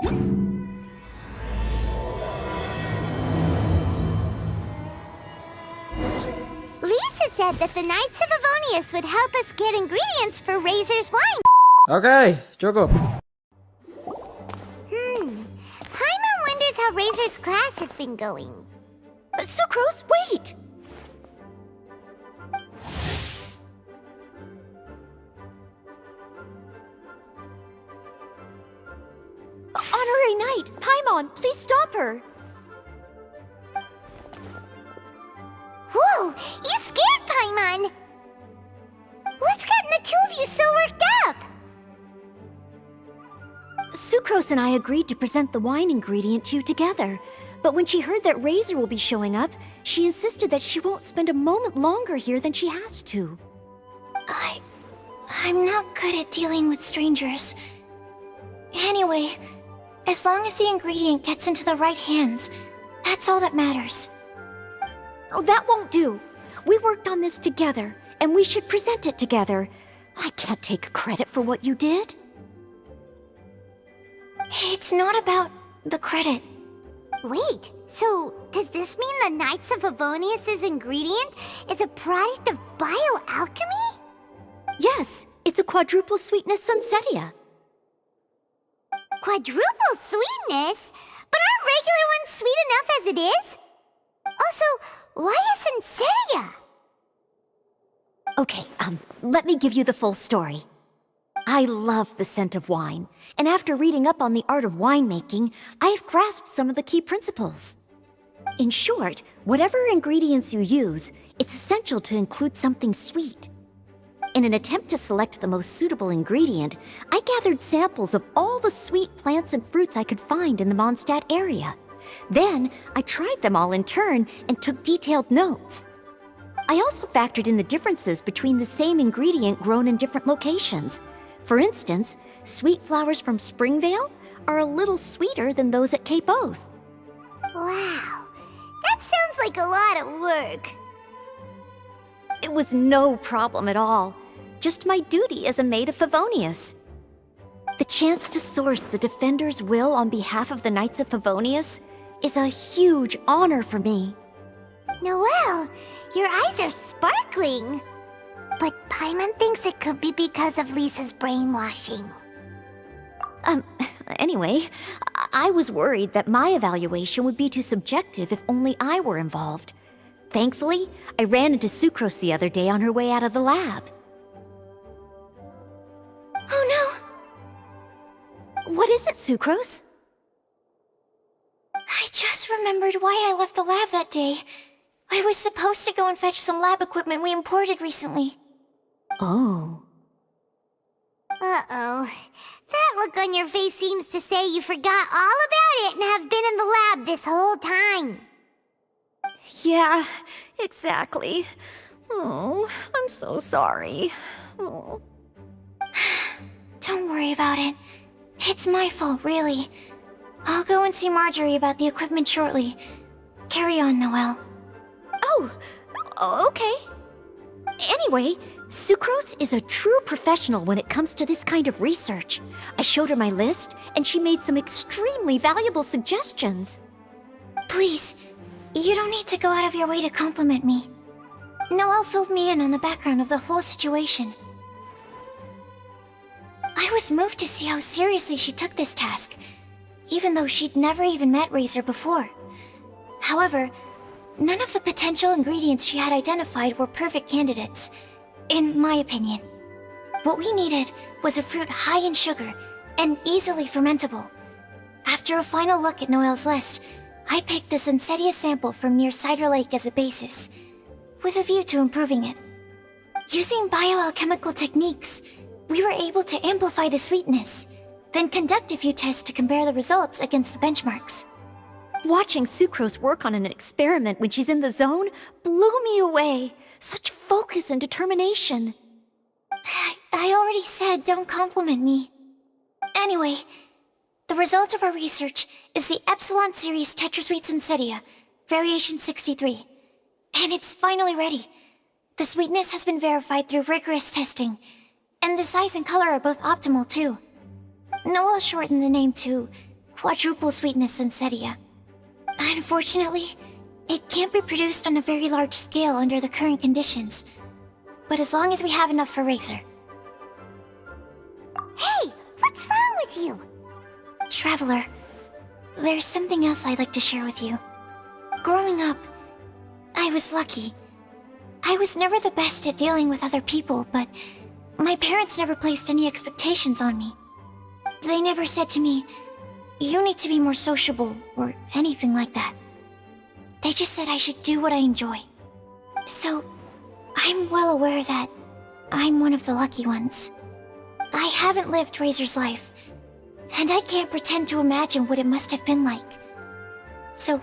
Lisa said that the Knights of Avonius would help us get ingredients for Razor's wine. Oke, cukup. Paimon wonders how Razor's class has been going. Sucrose, wait! Honorary Knight, Paimon, please stop her! Whoa, you scared Paimon! What's gotten the two of you so worked up? Sucrose and I agreed to present the wine ingredient to you together. But when she heard that Razor will be showing up, she insisted that she won't spend a moment longer here than she has to. I'm not good at dealing with strangers. Anyway, as long as the ingredient gets into the right hands, that's all that matters. Oh, that won't do. We worked on this together, and we should present it together. I can't take credit for what you did. It's not about the credit. Wait, so does this mean the Knights of Avonius' ingredient is a product of bioalchemy? Yes, it's a quadruple sweetness sunsetia. Quadruple sweetness? But aren't regular ones sweet enough as it is? Also, why a sunsetia? Okay, let me give you the full story. I love the scent of wine, and after reading up on the art of winemaking, I have grasped some of the key principles. In short, whatever ingredients you use, it's essential to include something sweet. In an attempt to select the most suitable ingredient, I gathered samples of all the sweet plants and fruits I could find in the Mondstadt area. Then, I tried them all in turn and took detailed notes. I also factored in the differences between the same ingredient grown in different locations. For instance, sweet flowers from Springvale are a little sweeter than those at Cape Oath. Wow, that sounds like a lot of work. It was no problem at all. Just my duty as a maid of Favonius. The chance to source the Defender's will on behalf of the Knights of Favonius is a huge honor for me. Noelle, your eyes are sparkling. But Paimon thinks it could be because of Lisa's brainwashing. Anyway, I was worried that my evaluation would be too subjective if only I were involved. Thankfully, I ran into Sucrose the other day on her way out of the lab. Oh no! What is it, Sucrose? I just remembered why I left the lab that day. I was supposed to go and fetch some lab equipment we imported recently. Oh. Uh-oh. That look on your face seems to say you forgot all about it and have been in the lab this whole time. Yeah, exactly. Oh, I'm so sorry. Oh. Don't worry about it. It's my fault, really. I'll go and see Marjorie about the equipment shortly. Carry on, Noelle. Oh, okay. Anyway, Sucrose is a true professional when it comes to this kind of research. I showed her my list, and she made some extremely valuable suggestions. Please, you don't need to go out of your way to compliment me. Noelle filled me in on the background of the whole situation. I was moved to see how seriously she took this task, even though she'd never even met Razor before. However, none of the potential ingredients she had identified were perfect candidates, in my opinion. What we needed was a fruit high in sugar and easily fermentable. After a final look at Noelle's list, I picked the Sunsetia sample from near Cider Lake as a basis, with a view to improving it. Using bioalchemical techniques, we were able to amplify the sweetness, then conduct a few tests to compare the results against the benchmarks. Watching Sucrose work on an experiment when she's in the zone blew me away. Such focus and determination. I already said don't compliment me. Anyway, the result of our research is the Epsilon Series Tetrasweet Sunsetia, Variation 63. And it's finally ready. The sweetness has been verified through rigorous testing, and the size and color are both optimal too. Noelle shortened the name to quadruple sweetness Sensedia. Unfortunately, it can't be produced on a very large scale under the current conditions. But as long as we have enough for Razor. Hey, what's wrong with you? Traveler, there's something else I'd like to share with you. Growing up, I was lucky. I was never the best at dealing with other people, but my parents never placed any expectations on me. They never said to me, "You need to be more sociable," or anything like that. They just said I should do what I enjoy. So, I'm well aware that I'm one of the lucky ones. I haven't lived Razor's life, and I can't pretend to imagine what it must have been like. So,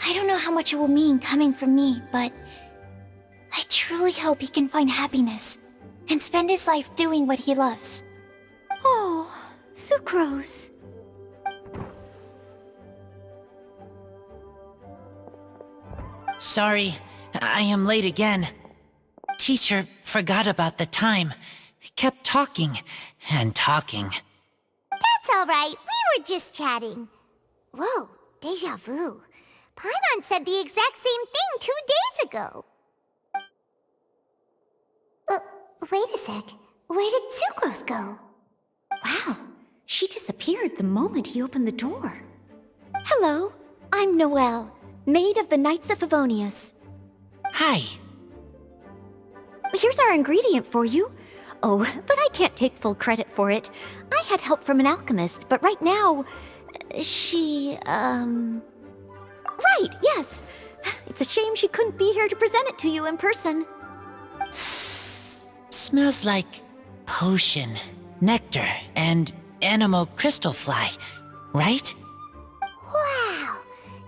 I don't know how much it will mean coming from me, but I truly hope he can find happiness and spend his life doing what he loves. Oh, Sucrose. Sorry, I am late again. Teacher forgot about the time. Kept talking and talking. That's all right. We were just chatting. Whoa, deja vu. Paimon said the exact same thing 2 days ago. Wait a sec. Where did Sucrose go? Wow, she disappeared the moment he opened the door. Hello, I'm Noelle, maid of the Knights of Favonius. Hi. Here's our ingredient for you. Oh, but I can't take full credit for it. I had help from an alchemist, but right now, she, Right, yes. It's a shame she couldn't be here to present it to you in person. Smells like potion, nectar, and animal crystal fly, right? Wow.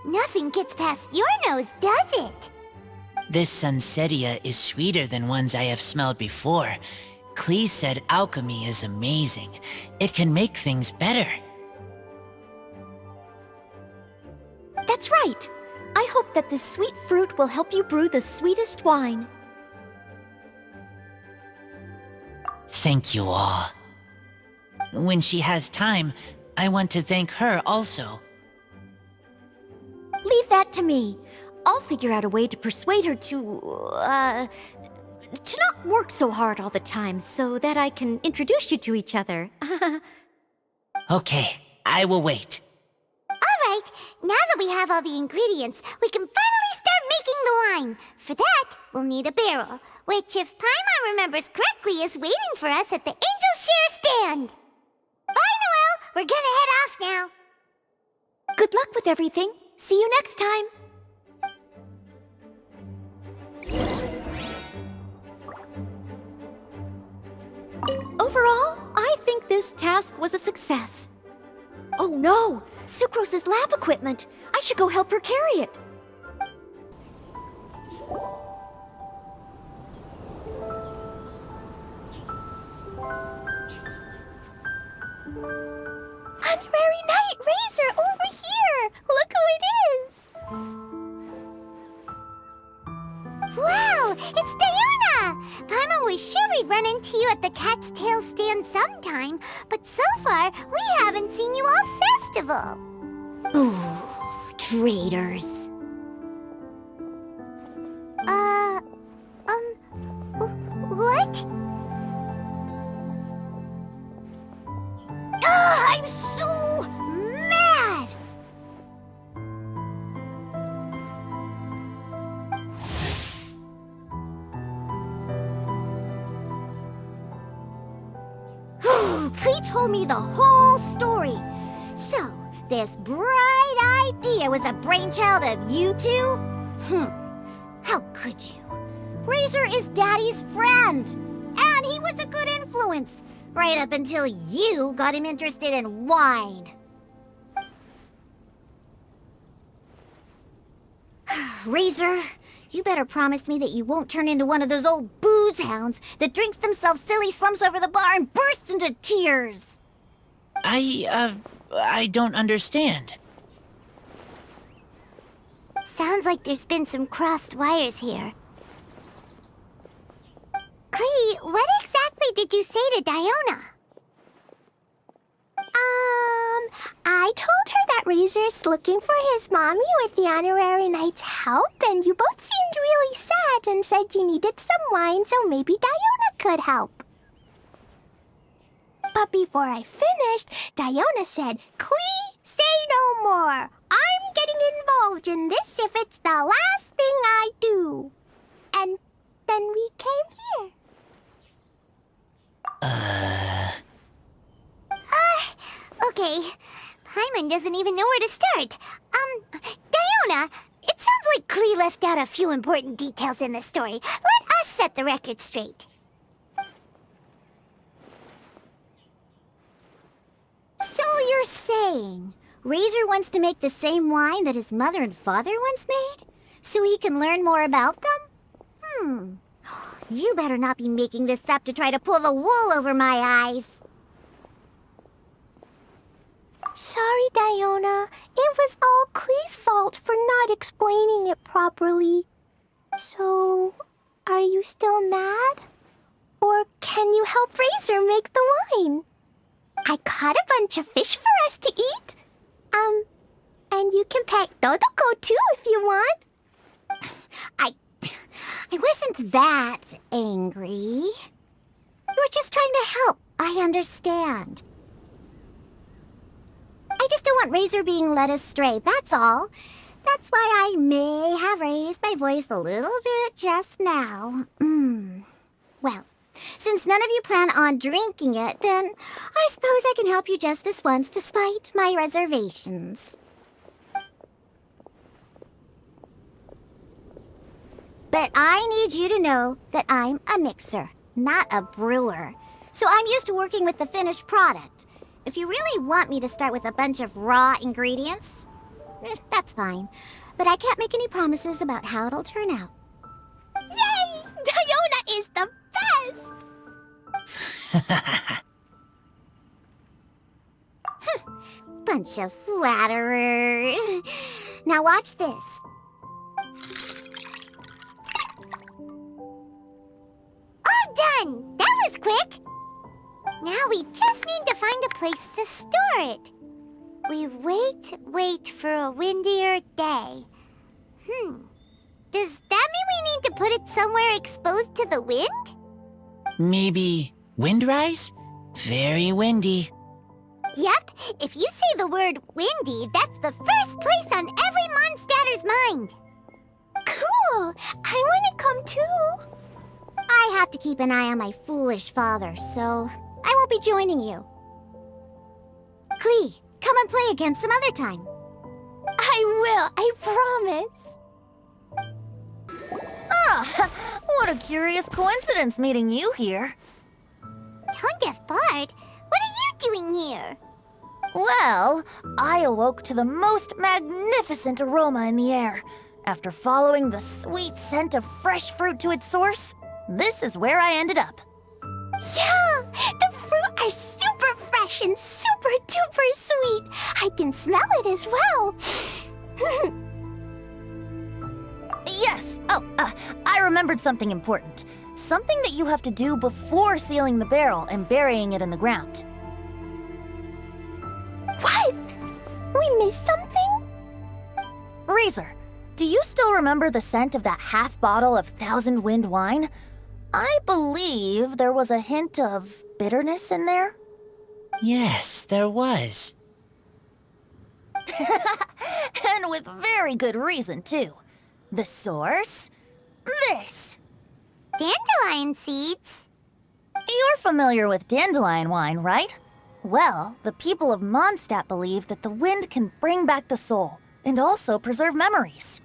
Nothing gets past your nose, does it? This Sunsetia is sweeter than ones I have smelled before. Klee said alchemy is amazing. It can make things better. That's right. I hope that this sweet fruit will help you brew the sweetest wine. Thank you all. When she has time, I want to thank her also. Leave that to me. I'll figure out a way to persuade her to not work so hard all the time so that I can introduce you to each other. Okay, I will wait. All right. Now that we have all the ingredients, we can finally start making the wine. For that, we'll need a barrel, which, if Paimon remembers correctly, is waiting for us at the Angel Share stand. Bye, Noelle. We're gonna head off now. Good luck with everything. See you next time. Overall, I think this task was a success. Oh no! Sucrose's lab equipment! I should go help her carry it. Honorary Knight Razor, over here! Look who it is! Wow, it's Diona! Paimon was sure we'd run into you at the Cat's Tail stand sometime, but so far, we haven't seen you all festival. Ooh, traitors. What? I'm so mad! Klee told me the whole story. So, this bright idea was the brainchild of you two? How could you? Razor is Daddy's friend, and he was a good influence, right up until you got him interested in wine. Razor, you better promise me that you won't turn into one of those old booze hounds that drinks themselves silly, slumps over the bar, and bursts into tears. I don't understand. Sounds like there's been some crossed wires here. Klee, what exactly did you say to Diona? I I told her that Razor's looking for his mommy with the honorary knight's help, and you both seemed really sad and said you needed some wine, so maybe Diona could help. But before I finished, Diona said, "Clee, say no more. I'm getting involved in this if it's the last thing I do." And then we came here. Okay. Paimon doesn't even know where to start. Diona, it sounds like Klee left out a few important details in the story. Let us set the record straight. So you're saying Razor wants to make the same wine that his mother and father once made? So he can learn more about them? You better not be making this up to try to pull the wool over my eyes. Sorry, Diona. It was all Klee's fault for not explaining it properly. So, are you still mad? Or can you help Razor make the wine? I caught a bunch of fish for us to eat. And you can pet Dodoko too if you want. I wasn't that angry. We're just trying to help. I understand. I just don't want Razor being led astray, that's all. That's why I may have raised my voice a little bit just now. Well, since none of you plan on drinking it, then I suppose I can help you just this once despite my reservations. But I need you to know that I'm a mixer, not a brewer. So I'm used to working with the finished product. If you really want me to start with a bunch of raw ingredients, that's fine. But I can't make any promises about how it'll turn out. Yay! Diona is the best! Bunch of flatterers. Now watch this. All done! That was quick! Now we just need to find a place to store it. We wait for a windier day. Does that mean we need to put it somewhere exposed to the wind? Maybe windrise? Very windy. Yep, if you say the word windy, that's the first place on every Mondstatter's mind. Cool! I want to come too. I have to keep an eye on my foolish father, so I won't be joining you. Klee, come and play again some other time. I will, I promise. What a curious coincidence meeting you here. Tone-deaf Bard, what are you doing here? Well, I awoke to the most magnificent aroma in the air. After following the sweet scent of fresh fruit to its source, this is where I ended up. Yeah, the fruit are super fresh and super duper sweet. I can smell it as well. Yes! I remembered something important. Something that you have to do before sealing the barrel and burying it in the ground. What? We missed something? Razor, do you still remember the scent of that half bottle of Thousand Wind wine? I believe there was a hint of bitterness in there. Yes, there was. And with very good reason, too. The source? This. Dandelion seeds? You're familiar with dandelion wine, right? Well, the people of Mondstadt believe that the wind can bring back the soul and also preserve memories.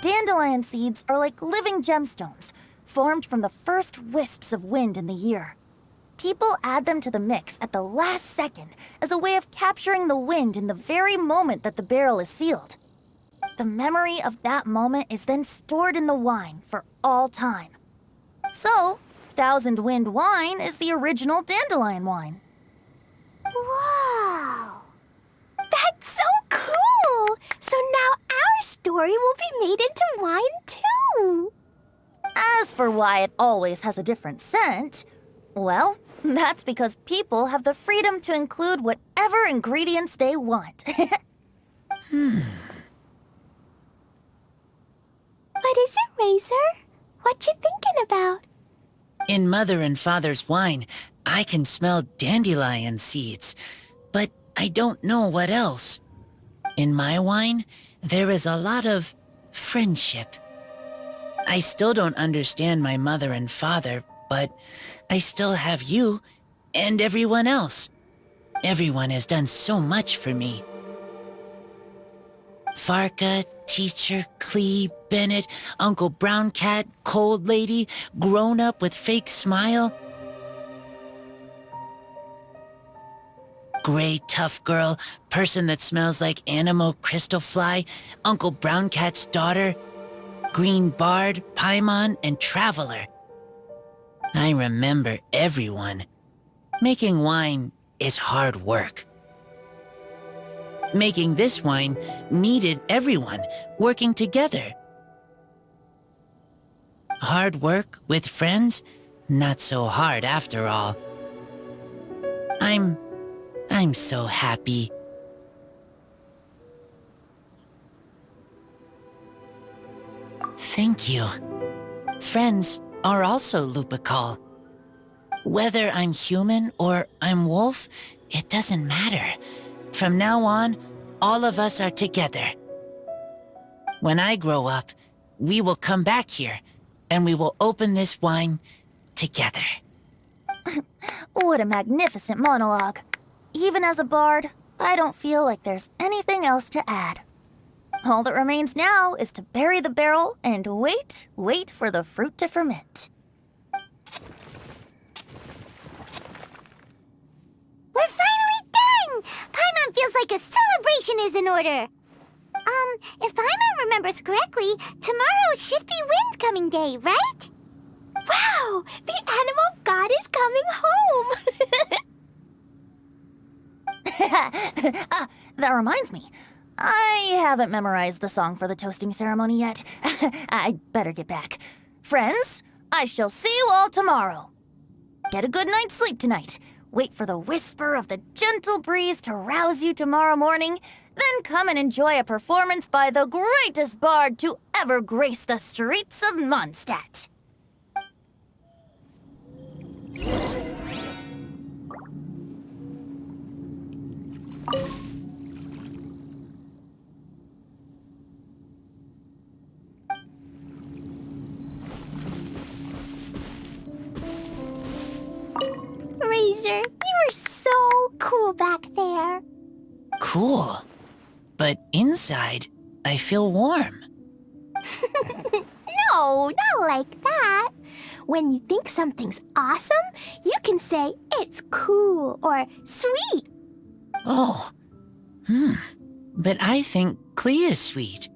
Dandelion seeds are like living gemstones, formed from the first wisps of wind in the year. People add them to the mix at the last second as a way of capturing the wind in the very moment that the barrel is sealed. The memory of that moment is then stored in the wine for all time. So, Thousand Wind wine is the original dandelion wine. Wow! That's so cool! So now our story will be made into wine too. As for why it always has a different scent, well, that's because people have the freedom to include whatever whatever ingredients they want. What is it, Razor? What you thinking about? In Mother and Father's wine, I can smell dandelion seeds, but I don't know what else. In my wine, there is a lot of friendship. I still don't understand my mother and father, but I still have you and everyone else. Everyone has done so much for me. Farka, Teacher, Clee, Bennett, Uncle Brown Cat, Cold Lady, Grown Up with Fake Smile, Gray Tough Girl, Person that Smells like Animo Crystal Fly, Uncle Brown Cat's Daughter, Green Bard, Paimon, and Traveler. I remember everyone. Making wine is hard work. Making this wine needed everyone working together. Hard work with friends? Not so hard after all. I'm so happy. Thank you. Friends are also Lupical. Whether I'm human or I'm wolf, it doesn't matter. From now on, all of us are together. When I grow up, we will come back here, and we will open this wine together. What a magnificent monologue. Even as a bard, I don't feel like there's anything else to add. All that remains now is to bury the barrel and wait for the fruit to ferment. We're finally done! Paimon feels like a celebration is in order. If Paimon remembers correctly, tomorrow should be Windcoming Day, right? Wow! The animal god is coming home! That reminds me. I haven't memorized the song for the toasting ceremony yet. I'd better get back. Friends, I shall see you all tomorrow. Get a good night's sleep tonight. Wait for the whisper of the gentle breeze to rouse you tomorrow morning. Then come and enjoy a performance by the greatest bard to ever grace the streets of Mondstadt. Razor, you are so cool back there. Cool. But inside, I feel warm. No, not like that. When you think something's awesome, you can say it's cool or sweet. Oh. But I think Clee is sweet.